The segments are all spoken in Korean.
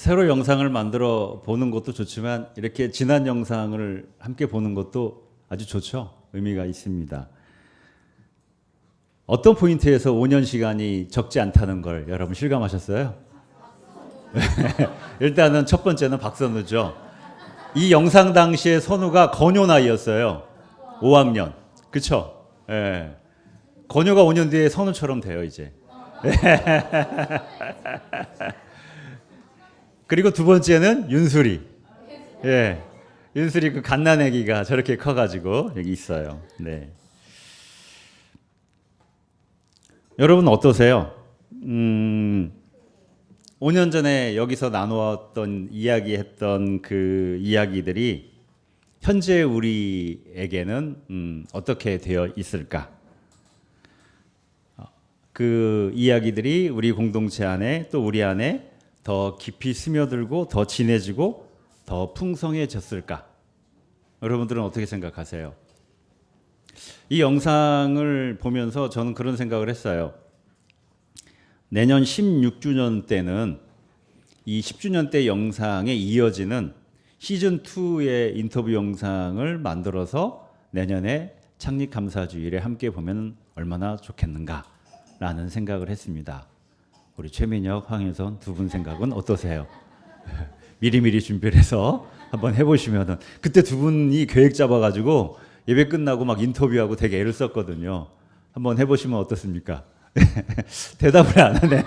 새로 영상을 만들어 보는 것도 좋지만 이렇게 지난 영상을 함께 보는 것도 아주 좋죠. 의미가 있습니다. 어떤 포인트에서 5년 시간이 적지 않다는 걸 여러분 실감하셨어요? 일단은 첫 번째는 박선우죠. 이 영상 당시에 선우가 건효 나이였어요. 5학년. 그쵸? 예. 건효가 5년 뒤에 선우처럼 돼요, 이제. 그리고 두 번째는 윤수리. 예. 윤수리 그 갓난아기가 저렇게 커가지고 여기 있어요. 네. 여러분 어떠세요? 5년 전에 여기서 나누었던 이야기했던 그 이야기들이 현재 우리에게는 어떻게 되어 있을까? 그 이야기들이 우리 공동체 안에 또 우리 안에 더 깊이 스며들고 더 진해지고 더 풍성해졌을까? 여러분들은 어떻게 생각하세요? 이 영상을 보면서 저는 그런 생각을 했어요. 내년 16주년 때는 이 10주년 때 영상에 이어지는 시즌2의 인터뷰 영상을 만들어서 내년에 창립감사주일에 함께 보면 얼마나 좋겠는가라는 생각을 했습니다. 우리 최민혁, 황혜선 두 분 생각은 어떠세요? 미리미리 준비를 해서 한번 해보시면은 그때 두 분이 계획 잡아가지고 예배 끝나고 막 인터뷰하고 되게 애를 썼거든요. 한번 해보시면 어떻습니까? 대답을 안 하네.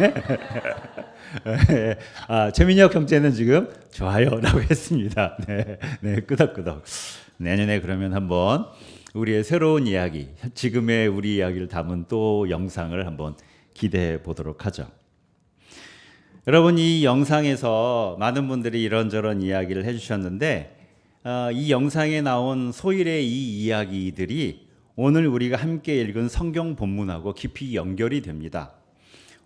최민혁 형제는 지금 좋아요라고 했습니다. 네, 네, 끄덕끄덕. 내년에 그러면 한번 우리의 새로운 이야기, 지금의 우리 이야기를 담은 또 영상을 한번 기대해 보도록 하죠. 여러분 이 영상에서 많은 분들이 이런저런 이야기를 해주셨는데 이 영상에 나온 소일의 이 이야기들이 오늘 우리가 함께 읽은 성경 본문하고 깊이 연결이 됩니다.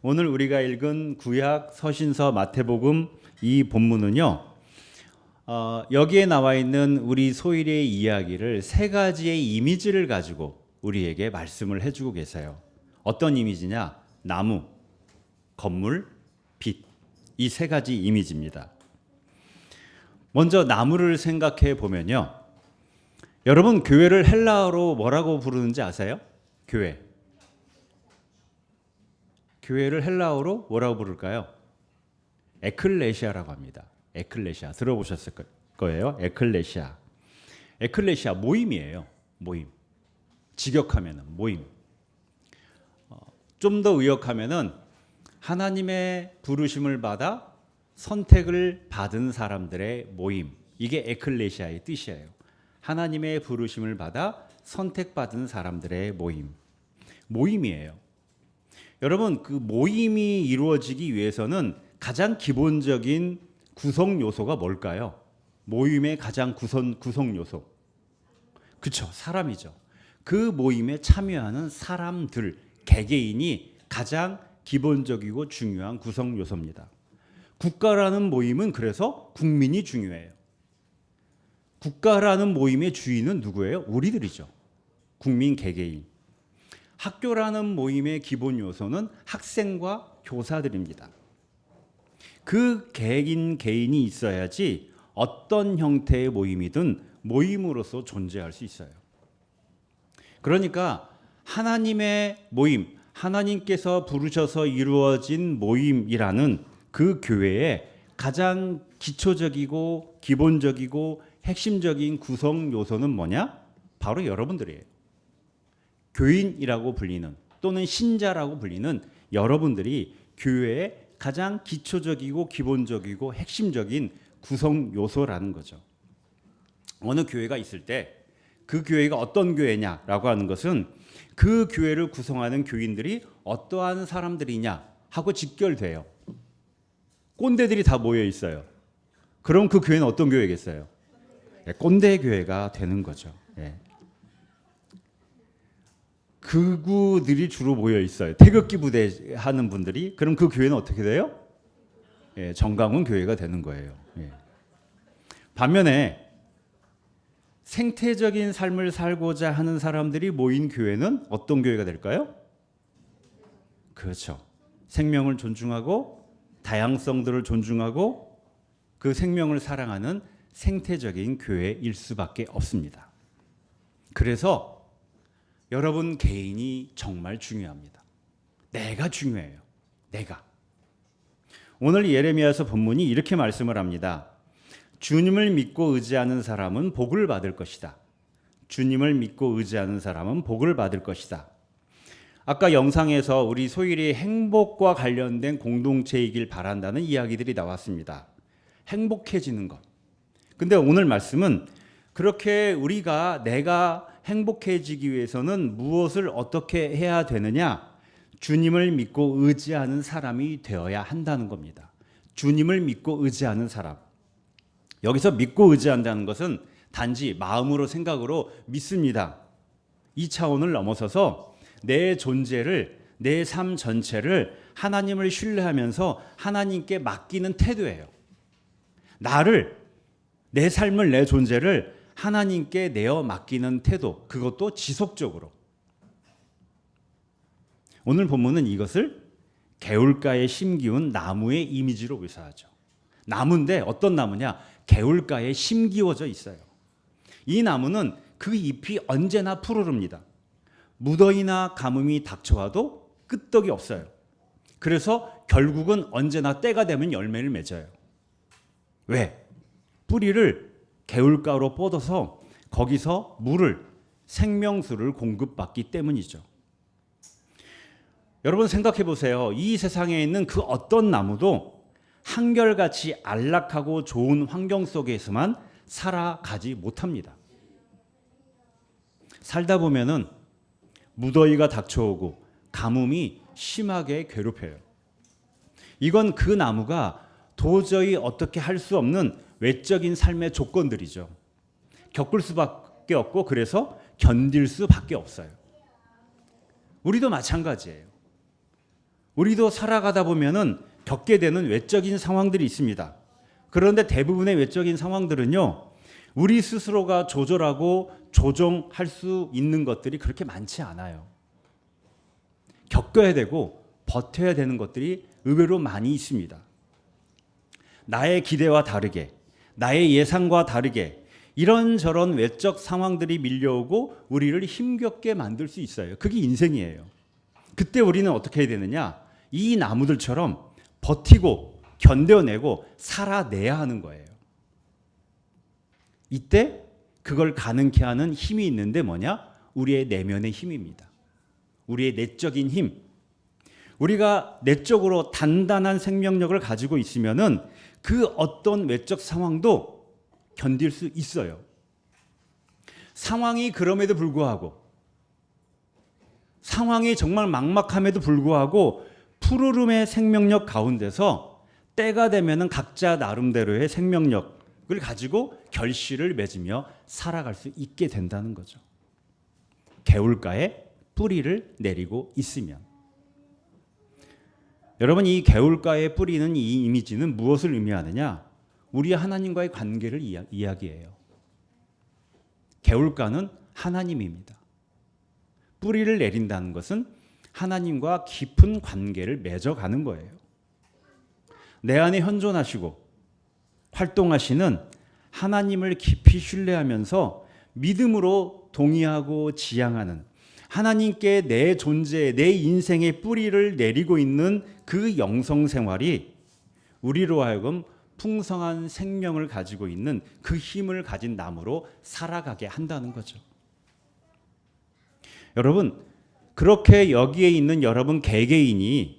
오늘 우리가 읽은 구약, 서신서, 마태복음 이 본문은요. 여기에 나와 있는 우리 소일의 이야기를 세 가지의 이미지를 가지고 우리에게 말씀을 해주고 계세요. 어떤 이미지냐? 나무, 건물, 빛. 이 세 가지 이미지입니다. 먼저 나무를 생각해 보면요. 여러분 교회를 헬라어로 뭐라고 부르는지 아세요? 교회. 교회를 헬라어로 뭐라고 부를까요? 에클레시아라고 합니다. 에클레시아 들어보셨을 거예요. 에클레시아. 에클레시아 모임이에요. 모임. 직역하면은 모임. 좀 더 의역하면은 하나님의 부르심을 받아 선택을 받은 사람들의 모임. 이게 에클레시아의 뜻이에요. 하나님의 부르심을 받아 선택받은 사람들의 모임. 모임이에요. 여러분 그 모임이 이루어지기 위해서는 가장 기본적인 구성 요소가 뭘까요? 모임의 가장 구성 요소. 그렇죠. 사람이죠. 그 모임에 참여하는 사람들, 개개인이 가장 기본적이고 중요한 구성 요소입니다. 국가라는 모임은 그래서 국민이 중요해요. 국가라는 모임의 주인은 누구예요? 우리들이죠. 국민 개개인. 학교라는 모임의 기본 요소는 학생과 교사들입니다. 그 개인이 있어야지 어떤 형태의 모임이든 모임으로서 존재할 수 있어요. 그러니까 하나님의 모임, 하나님께서 부르셔서 이루어진 모임이라는 그 교회의 가장 기초적이고 기본적이고 핵심적인 구성 요소는 뭐냐? 바로 여러분들이에요. 교인이라고 불리는 또는 신자라고 불리는 여러분들이 교회의 가장 기초적이고 기본적이고 핵심적인 구성 요소라는 거죠. 어느 교회가 있을 때 그 교회가 어떤 교회냐라고 하는 것은 그 교회를 구성하는 교인들이 어떠한 사람들이냐 하고 직결돼요. 꼰대들이 다 모여 있어요. 그럼 그 교회는 어떤 교회겠어요? 꼰대 교회가 되는 거죠. 극우들이 주로 모여 있어요. 태극기 부대 하는 분들이. 그럼 그 교회는 어떻게 돼요? 정강훈 교회가 되는 거예요. 반면에 생태적인 삶을 살고자 하는 사람들이 모인 교회는 어떤 교회가 될까요? 그렇죠. 생명을 존중하고 다양성들을 존중하고 그 생명을 사랑하는 생태적인 교회일 수밖에 없습니다. 그래서 여러분 개인이 정말 중요합니다. 내가 중요해요. 내가. 오늘 예레미야서 본문이 이렇게 말씀을 합니다. 주님을 믿고 의지하는 사람은 복을 받을 것이다. 주님을 믿고 의지하는 사람은 복을 받을 것이다. 아까 영상에서 우리 소일이 행복과 관련된 공동체이길 바란다는 이야기들이 나왔습니다. 행복해지는 것. 근데 오늘 말씀은 그렇게 내가 행복해지기 위해서는 무엇을 어떻게 해야 되느냐? 주님을 믿고 의지하는 사람이 되어야 한다는 겁니다. 주님을 믿고 의지하는 사람. 여기서 믿고 의지한다는 것은 단지 마음으로 생각으로 믿습니다. 이 차원을 넘어서서 내 존재를, 내 삶 전체를 하나님을 신뢰하면서 하나님께 맡기는 태도예요. 내 삶을, 내 존재를 하나님께 내어 맡기는 태도, 그것도 지속적으로. 오늘 본문은 이것을 개울가에 심기운 나무의 이미지로 묘사하죠. 나무인데 어떤 나무냐? 개울가에 심기워져 있어요. 이 나무는 그 잎이 언제나 푸르릅니다. 무더위나 가뭄이 닥쳐와도 끄떡이 없어요. 그래서 결국은 언제나 때가 되면 열매를 맺어요. 왜? 뿌리를 개울가로 뻗어서 거기서 물을, 생명수를 공급받기 때문이죠. 여러분 생각해 보세요. 이 세상에 있는 그 어떤 나무도 한결같이 안락하고 좋은 환경 속에서만 살아가지 못합니다. 살다 보면은 무더위가 닥쳐오고 가뭄이 심하게 괴롭혀요. 이건 그 나무가 도저히 어떻게 할 수 없는 외적인 삶의 조건들이죠. 겪을 수밖에 없고 그래서 견딜 수밖에 없어요. 우리도 마찬가지예요. 우리도 살아가다 보면은 겪게 되는 외적인 상황들이 있습니다. 그런데 대부분의 외적인 상황들은요, 우리 스스로가 조절하고 조정할 수 있는 것들이 그렇게 많지 않아요. 겪어야 되고 버텨야 되는 것들이 의외로 많이 있습니다. 나의 기대와 다르게, 나의 예상과 다르게 이런저런 외적 상황들이 밀려오고 우리를 힘겹게 만들 수 있어요. 그게 인생이에요. 그때 우리는 어떻게 해야 되느냐? 이 나무들처럼 버티고 견뎌내고 살아내야 하는 거예요. 이때 그걸 가능케 하는 힘이 있는데 뭐냐? 우리의 내면의 힘입니다. 우리의 내적인 힘. 우리가 내적으로 단단한 생명력을 가지고 있으면은 그 어떤 외적 상황도 견딜 수 있어요. 상황이 그럼에도 불구하고, 상황이 정말 막막함에도 불구하고 푸르름의 생명력 가운데서 때가 되면은 각자 나름대로의 생명력을 가지고 결실을 맺으며 살아갈 수 있게 된다는 거죠. 개울가에 뿌리를 내리고 있으면. 여러분, 이 개울가에 뿌리는 이 이미지는 무엇을 의미하느냐? 우리 하나님과의 관계를 이야기해요. 개울가는 하나님입니다. 뿌리를 내린다는 것은 하나님과 깊은 관계를 맺어가는 거예요. 내 안에 현존하시고 활동하시는 하나님을 깊이 신뢰하면서 믿음으로 동의하고 지향하는 하나님께 내 존재, 내 인생의 뿌리를 내리고 있는 그 영성 생활이 우리로 하여금 풍성한 생명을 가지고 있는 그 힘을 가진 나무로 살아가게 한다는 거죠. 여러분, 그렇게 여기에 있는 여러분 개개인이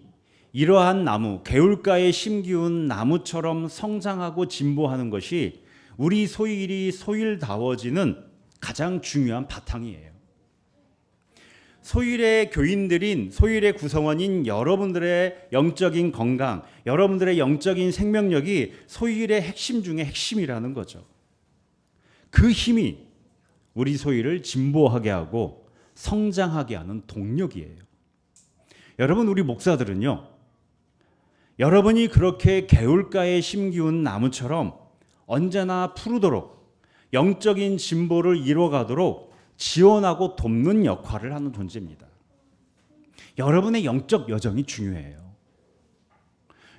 이러한 나무, 개울가에 심기운 나무처럼 성장하고 진보하는 것이 우리 소일이 소일다워지는 가장 중요한 바탕이에요. 소일의 교인들인, 소일의 구성원인 여러분들의 영적인 건강, 여러분들의 영적인 생명력이 소일의 핵심 중에 핵심이라는 거죠. 그 힘이 우리 소일을 진보하게 하고 성장하게 하는 동력이에요. 여러분, 우리 목사들은요, 여러분이 그렇게 개울가에 심기운 나무처럼 언제나 푸르도록 영적인 진보를 이뤄가도록 지원하고 돕는 역할을 하는 존재입니다. 여러분의 영적 여정이 중요해요.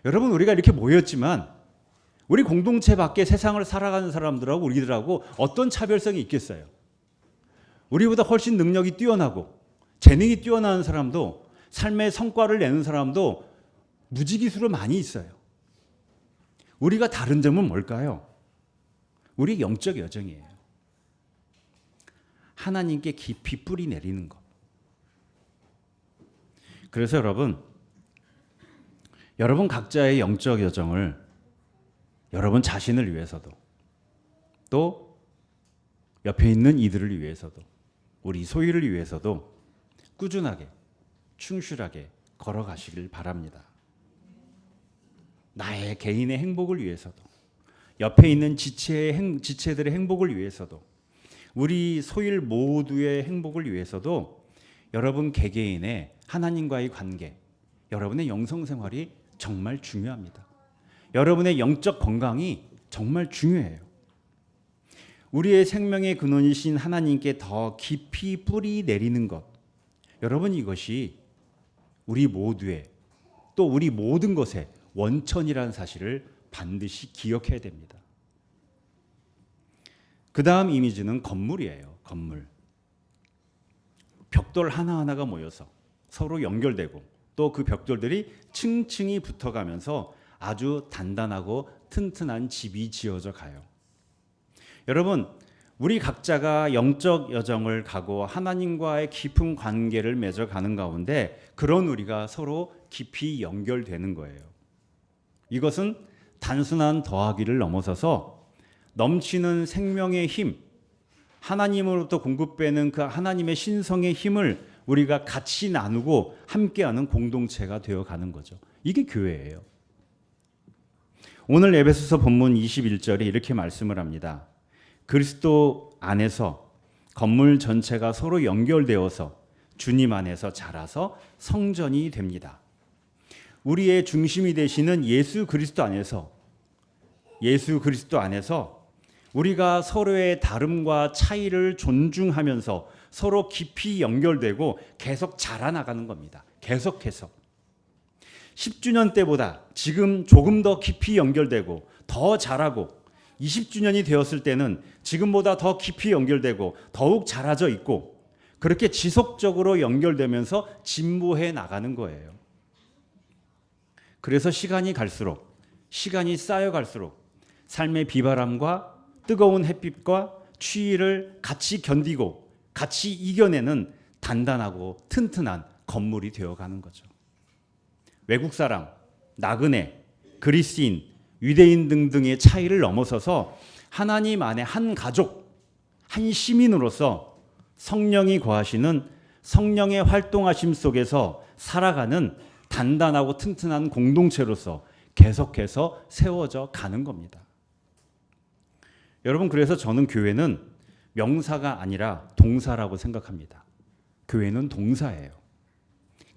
여러분, 우리가 이렇게 모였지만 우리 공동체 밖에 세상을 살아가는 사람들하고 우리들하고 어떤 차별성이 있겠어요? 우리보다 훨씬 능력이 뛰어나고 재능이 뛰어나는 사람도, 삶의 성과를 내는 사람도 무지기수로 많이 있어요. 우리가 다른 점은 뭘까요? 우리 영적 여정이에요. 하나님께 깊이 뿌리 내리는 것. 그래서 여러분 각자의 영적 여정을 여러분 자신을 위해서도, 또 옆에 있는 이들을 위해서도, 우리 소유를 위해서도 꾸준하게 충실하게 걸어가시길 바랍니다. 나의 개인의 행복을 위해서도, 옆에 있는 지체들의 행복을 위해서도, 우리 소일 모두의 행복을 위해서도 여러분 개개인의 하나님과의 관계, 여러분의 영성 생활이 정말 중요합니다. 여러분의 영적 건강이 정말 중요해요. 우리의 생명의 근원이신 하나님께 더 깊이 뿌리 내리는 것, 여러분 이것이 우리 모두의, 또 우리 모든 것의 원천이라는 사실을 반드시 기억해야 됩니다. 그 다음 이미지는 건물이에요. 건물. 벽돌 하나하나가 모여서 서로 연결되고, 또 그 벽돌들이 층층이 붙어가면서 아주 단단하고 튼튼한 집이 지어져 가요. 여러분, 우리 각자가 영적 여정을 가고 하나님과의 깊은 관계를 맺어가는 가운데 그런 우리가 서로 깊이 연결되는 거예요. 이것은 단순한 더하기를 넘어서서 넘치는 생명의 힘, 하나님으로부터 공급되는 그 하나님의 신성의 힘을 우리가 같이 나누고 함께하는 공동체가 되어가는 거죠. 이게 교회예요. 오늘 에베소서 본문 21절에 이렇게 말씀을 합니다. 그리스도 안에서 건물 전체가 서로 연결되어서 주님 안에서 자라서 성전이 됩니다. 우리의 중심이 되시는 예수 그리스도 안에서 우리가 서로의 다름과 차이를 존중하면서 서로 깊이 연결되고 계속 자라나가는 겁니다. 계속해서 10주년 때보다 지금 조금 더 깊이 연결되고 더 자라고, 20주년이 되었을 때는 지금보다 더 깊이 연결되고 더욱 자라져 있고, 그렇게 지속적으로 연결되면서 진보해 나가는 거예요. 그래서 시간이 쌓여갈수록 삶의 비바람과 뜨거운 햇빛과 추위를 같이 견디고 같이 이겨내는 단단하고 튼튼한 건물이 되어가는 거죠. 외국 사람, 나그네, 그리스인, 유대인 등등의 차이를 넘어서서 하나님 안에 한 가족, 한 시민으로서 성령이 거하시는 성령의 활동하심 속에서 살아가는 단단하고 튼튼한 공동체로서 계속해서 세워져 가는 겁니다. 여러분, 그래서 저는 교회는 명사가 아니라 동사라고 생각합니다. 교회는 동사예요.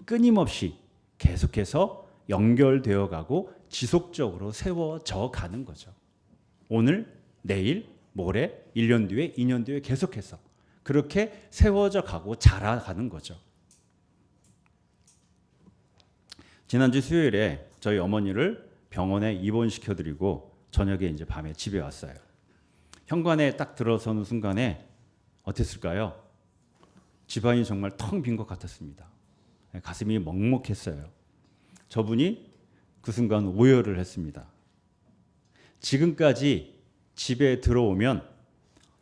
끊임없이 계속해서 연결되어 가고 지속적으로 세워져 가는 거죠. 오늘, 내일, 모레, 1년 뒤에, 2년 뒤에 계속해서 그렇게 세워져 가고 자라가는 거죠. 지난주 수요일에 저희 어머니를 병원에 입원시켜드리고 저녁에 이제 밤에 집에 왔어요. 현관에 딱 들어서는 순간에 어땠을까요? 집안이 정말 텅 빈 것 같았습니다. 가슴이 먹먹했어요. 저분이 그 순간 오열을 했습니다. 지금까지 집에 들어오면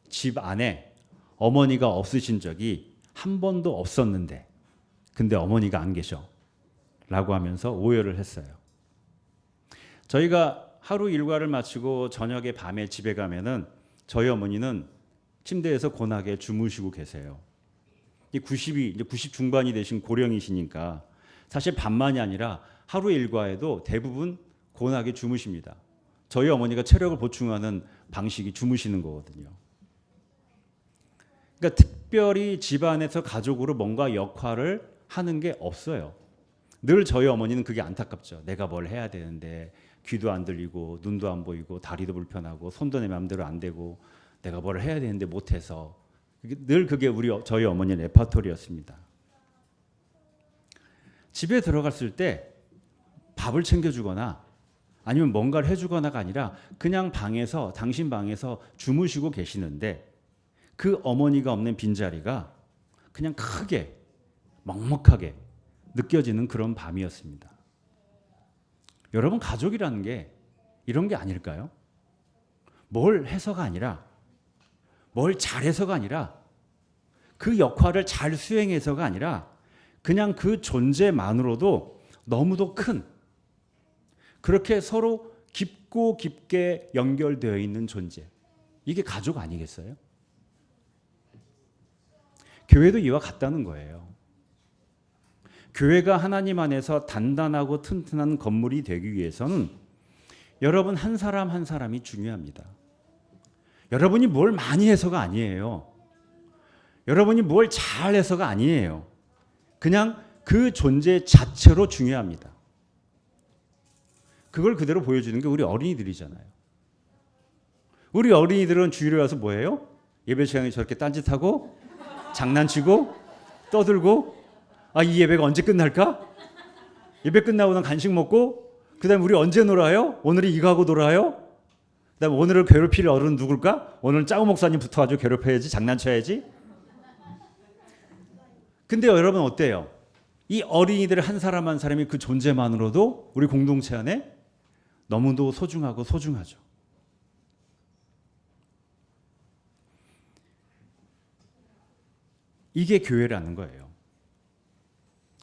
집 안에 어머니가 없으신 적이 한 번도 없었는데, 근데 어머니가 안 계셔 라고 하면서 오열을 했어요. 저희가 하루 일과를 마치고 저녁에 밤에 집에 가면은 저희 어머니는 침대에서 고나게 주무시고 계세요. 90 중반이 되신 고령이시니까 사실 밤만이 아니라 하루 일과에도 대부분 고나게 주무십니다. 저희 어머니가 체력을 보충하는 방식이 주무시는 거거든요. 그러니까 특별히 집안에서 가족으로 뭔가 역할을 하는 게 없어요. 늘 저희 어머니는 그게 안타깝죠. 내가 뭘 해야 되는데 귀도 안 들리고 눈도 안 보이고 다리도 불편하고 손도 내 마음대로 안 되고 내가 뭘 해야 되는데 못해서, 늘 그게 저희 어머니의 레파토리였습니다. 집에 들어갔을 때 밥을 챙겨주거나 아니면 뭔가를 해주거나가 아니라 그냥 방에서 당신 방에서 주무시고 계시는데 그 어머니가 없는 빈자리가 그냥 크게 먹먹하게 느껴지는 그런 밤이었습니다. 여러분, 가족이라는 게 이런 게 아닐까요? 뭘 해서가 아니라, 뭘 잘해서가 아니라, 그 역할을 잘 수행해서가 아니라 그냥 그 존재만으로도 너무도 큰, 그렇게 서로 깊고 깊게 연결되어 있는 존재, 이게 가족 아니겠어요? 교회도 이와 같다는 거예요. 교회가 하나님 안에서 단단하고 튼튼한 건물이 되기 위해서는 여러분 한 사람 한 사람이 중요합니다. 여러분이 뭘 많이 해서가 아니에요. 여러분이 뭘 잘해서가 아니에요. 그냥 그 존재 자체로 중요합니다. 그걸 그대로 보여주는 게 우리 어린이들이잖아요. 우리 어린이들은 주일에 와서 뭐해요? 예배 시간에 저렇게 딴짓하고 장난치고 떠들고, 이 예배가 언제 끝날까? 예배 끝나고는 간식 먹고, 그 다음에 우리 언제 놀아요? 오늘이 이거 하고 놀아요? 그 다음에 오늘을 괴롭힐 어른은 누굴까? 오늘은 짜고 목사님 붙어가지고 괴롭혀야지, 장난쳐야지. 근데 여러분 어때요? 이 어린이들 한 사람 한 사람이 그 존재만으로도 우리 공동체 안에 너무도 소중하고 소중하죠. 이게 교회라는 거예요.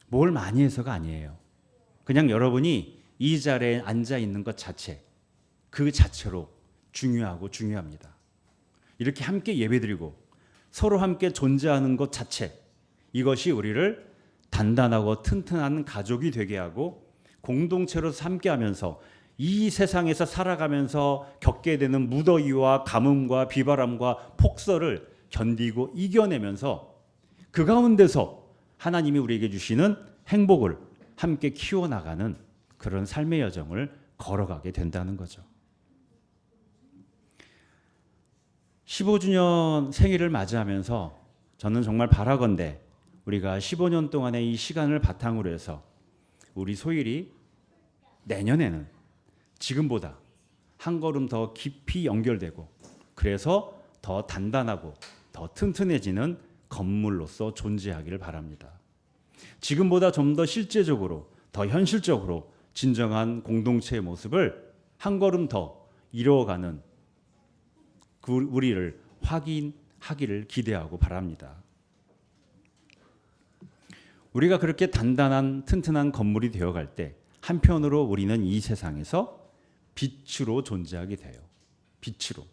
뭘 많이 해서가 아니에요. 그냥 여러분이 이 자리에 앉아 있는 것 자체, 그 자체로 중요하고 중요합니다. 이렇게 함께 예배드리고 서로 함께 존재하는 것 자체, 이것이 우리를 단단하고 튼튼한 가족이 되게 하고 공동체로서 함께하면서 이 세상에서 살아가면서 겪게 되는 무더위와 가뭄과 비바람과 폭설을 견디고 이겨내면서 그 가운데서 하나님이 우리에게 주시는 행복을 함께 키워나가는 그런 삶의 여정을 걸어가게 된다는 거죠. 15주년 생일을 맞이하면서 저는 정말 바라건대 우리가 15년 동안의 이 시간을 바탕으로 해서 우리 소일이 내년에는 지금보다 한 걸음 더 깊이 연결되고 그래서 더 단단하고 더 튼튼해지는 건물로서 존재하기를 바랍니다. 지금보다 좀 더 실제적으로, 더 현실적으로 진정한 공동체의 모습을 한 걸음 더 이루어가는 우리를 확인하기를 기대하고 바랍니다. 우리가 그렇게 단단한 튼튼한 건물이 되어갈 때 한편으로 우리는 이 세상에서 빛으로 존재하게 돼요. 빛으로.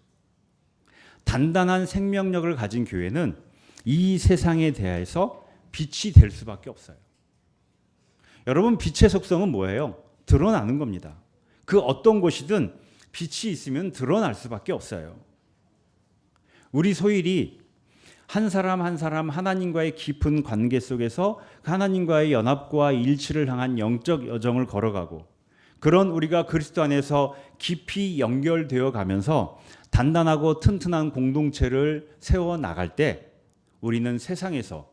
단단한 생명력을 가진 교회는 이 세상에 대해서 빛이 될 수밖에 없어요. 여러분, 빛의 속성은 뭐예요? 드러나는 겁니다. 그 어떤 곳이든 빛이 있으면 드러날 수밖에 없어요. 우리 소일이 한 사람 한 사람 하나님과의 깊은 관계 속에서 하나님과의 연합과 일치를 향한 영적 여정을 걸어가고 그런 우리가 그리스도 안에서 깊이 연결되어 가면서 단단하고 튼튼한 공동체를 세워나갈 때 우리는 세상에서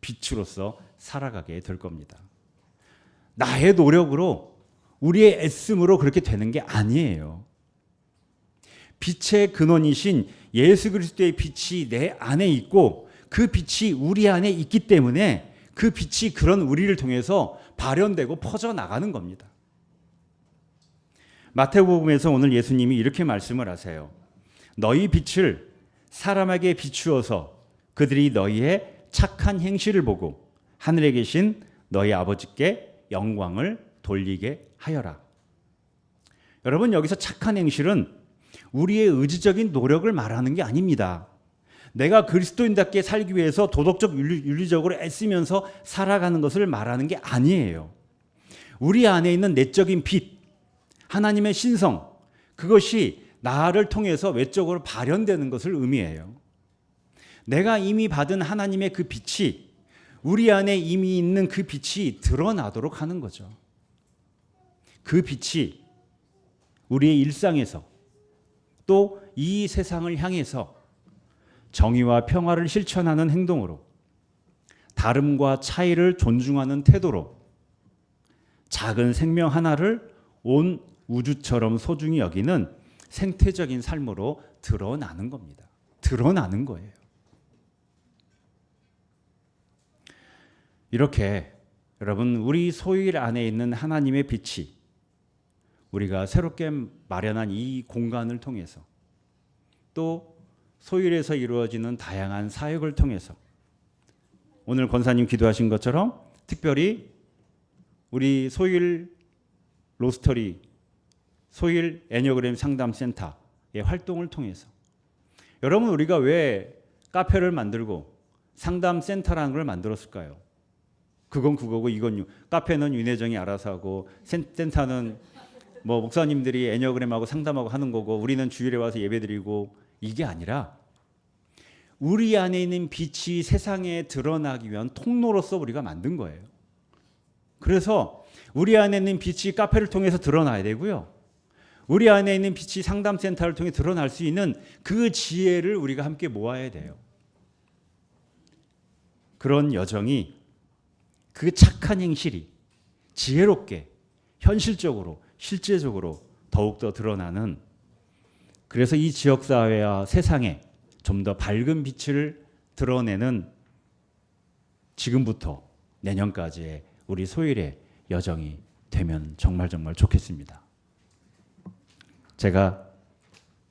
빛으로서 살아가게 될 겁니다. 나의 노력으로 우리의 애씀으로 그렇게 되는 게 아니에요. 빛의 근원이신 예수 그리스도의 빛이 내 안에 있고 그 빛이 우리 안에 있기 때문에 그 빛이 그런 우리를 통해서 발현되고 퍼져나가는 겁니다. 마태복음에서 오늘 예수님이 이렇게 말씀을 하세요. 너희 빛을 사람에게 비추어서 그들이 너희의 착한 행실을 보고 하늘에 계신 너희 아버지께 영광을 돌리게 하여라. 여러분, 여기서 착한 행실은 우리의 의지적인 노력을 말하는 게 아닙니다. 내가 그리스도인답게 살기 위해서 도덕적 윤리적으로 애쓰면서 살아가는 것을 말하는 게 아니에요. 우리 안에 있는 내적인 빛, 하나님의 신성, 그것이 나를 통해서 외적으로 발현되는 것을 의미해요. 내가 이미 받은 하나님의 그 빛이 우리 안에 이미 있는 그 빛이 드러나도록 하는 거죠. 그 빛이 우리의 일상에서 또 이 세상을 향해서 정의와 평화를 실천하는 행동으로, 다름과 차이를 존중하는 태도로 작은 생명 하나를 온 우주처럼 소중히 여기는 생태적인 삶으로 드러나는 겁니다. 드러나는 거예요. 이렇게 여러분, 우리 소일 안에 있는 하나님의 빛이 우리가 새롭게 마련한 이 공간을 통해서, 또 소일에서 이루어지는 다양한 사역을 통해서, 오늘 권사님 기도하신 것처럼 특별히 우리 소일 로스터리, 소일 애니어그램 상담센터의 활동을 통해서, 여러분, 우리가 왜 카페를 만들고 상담센터라는 걸 만들었을까요? 그건 그거고 이건 카페는 윤혜정이 알아서 하고 센터는 뭐 목사님들이 애니어그램하고 상담하고 하는 거고 우리는 주일에 와서 예배드리고, 이게 아니라 우리 안에 있는 빛이 세상에 드러나기 위한 통로로서 우리가 만든 거예요. 그래서 우리 안에 있는 빛이 카페를 통해서 드러나야 되고요. 우리 안에 있는 빛이 상담센터를 통해 드러날 수 있는 그 지혜를 우리가 함께 모아야 돼요. 그런 여정이, 그 착한 행실이 지혜롭게 현실적으로 실제적으로 더욱더 드러나는, 그래서 이 지역사회와 세상에 좀 더 밝은 빛을 드러내는 지금부터 내년까지의 우리 소일의 여정이 되면 정말 좋겠습니다. 제가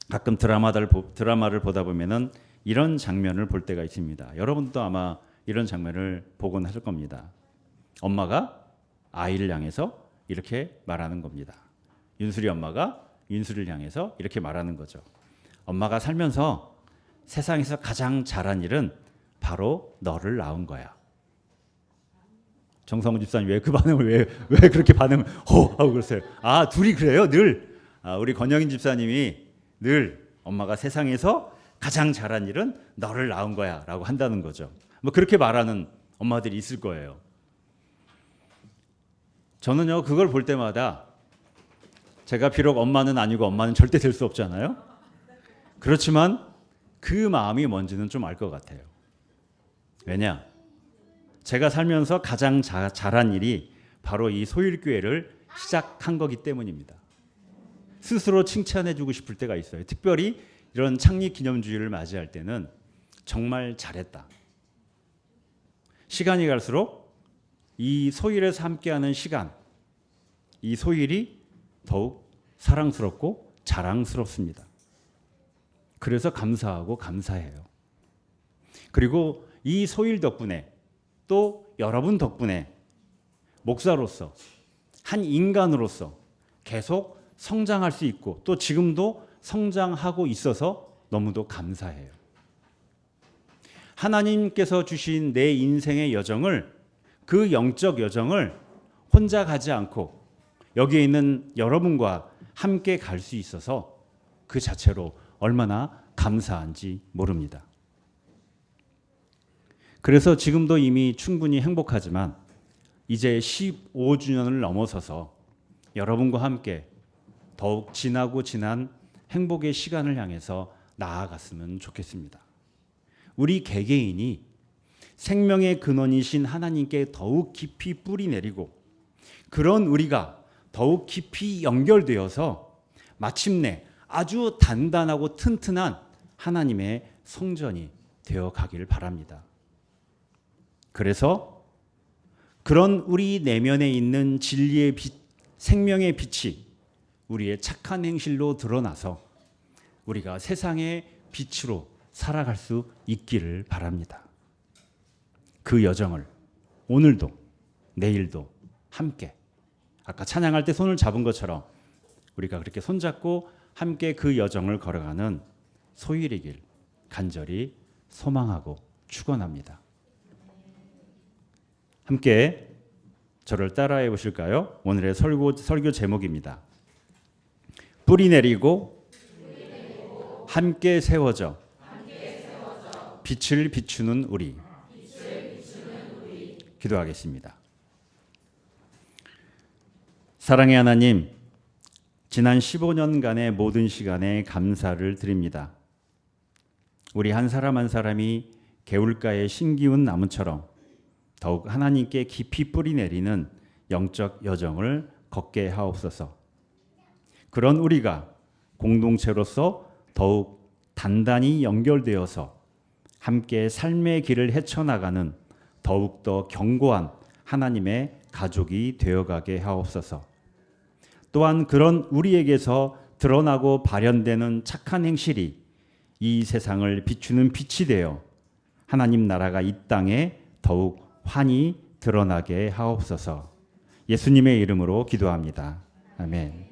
가끔 드라마를 보다 보면은 이런 장면을 볼 때가 있습니다. 여러분도 아마 이런 장면을 보곤 하실 겁니다. 엄마가 아이를 향해서 이렇게 말하는 겁니다. 윤수리 엄마가 윤수리를 향해서 이렇게 말하는 거죠. 엄마가 살면서 세상에서 가장 잘한 일은 바로 너를 낳은 거야. 정성훈 집사님 왜 그 반응을 왜 그렇게 반응을 하고 그러세요? 아, 둘이 그래요? 늘. 우리 권영인 집사님이 늘 엄마가 세상에서 가장 잘한 일은 너를 낳은 거야 라고 한다는 거죠. 뭐 그렇게 말하는 엄마들이 있을 거예요. 저는요, 그걸 볼 때마다 제가 비록 엄마는 아니고 엄마는 절대 될 수 없잖아요. 그렇지만 그 마음이 뭔지는 좀 알 것 같아요. 왜냐? 제가 살면서 가장 잘한 일이 바로 이 소일교회를 시작한 거기 때문입니다. 스스로 칭찬해주고 싶을 때가 있어요. 특별히 이런 창립기념주의를 맞이할 때는 정말 잘했다. 시간이 갈수록 이 소일에서 함께하는 시간, 이 소일이 더욱 사랑스럽고 자랑스럽습니다. 그래서 감사하고 감사해요. 그리고 이 소일 덕분에, 또 여러분 덕분에 목사로서, 한 인간으로서 계속 성장할 수 있고, 또 지금도 성장하고 있어서 너무도 감사해요. 하나님께서 주신 내 인생의 여정을, 그 영적 여정을 혼자 가지 않고 여기에 있는 여러분과 함께 갈 수 있어서 그 자체로 얼마나 감사한지 모릅니다. 그래서 지금도 이미 충분히 행복하지만 이제 15주년을 넘어서서 여러분과 함께 더욱 진하고 진한 행복의 시간을 향해서 나아갔으면 좋겠습니다. 우리 개개인이 생명의 근원이신 하나님께 더욱 깊이 뿌리 내리고, 그런 우리가 더욱 깊이 연결되어서 마침내 아주 단단하고 튼튼한 하나님의 성전이 되어 가길 바랍니다. 그래서 그런 우리 내면에 있는 진리의 빛, 생명의 빛이 우리의 착한 행실로 드러나서 우리가 세상의 빛으로 살아갈 수 있기를 바랍니다. 그 여정을 오늘도 내일도 함께, 아까 찬양할 때 손을 잡은 것처럼 우리가 그렇게 손잡고 함께 그 여정을 걸어가는 소일이길 간절히 소망하고 축원합니다. 함께 저를 따라해 보실까요? 오늘의 설교 제목입니다. 뿌리 내리고 함께 세워져 빛을 비추는 우리. 기도하겠습니다. 사랑의 하나님, 지난 15년간의 모든 시간에 감사를 드립니다. 우리 한 사람 한 사람이 개울가의 신기운 나무처럼 더욱 하나님께 깊이 뿌리 내리는 영적 여정을 걷게 하옵소서. 그런 우리가 공동체로서 더욱 단단히 연결되어서 함께 삶의 길을 헤쳐나가는 더욱더 견고한 하나님의 가족이 되어가게 하옵소서. 또한 그런 우리에게서 드러나고 발현되는 착한 행실이 이 세상을 비추는 빛이 되어 하나님 나라가 이 땅에 더욱 환히 드러나게 하옵소서. 예수님의 이름으로 기도합니다. 아멘.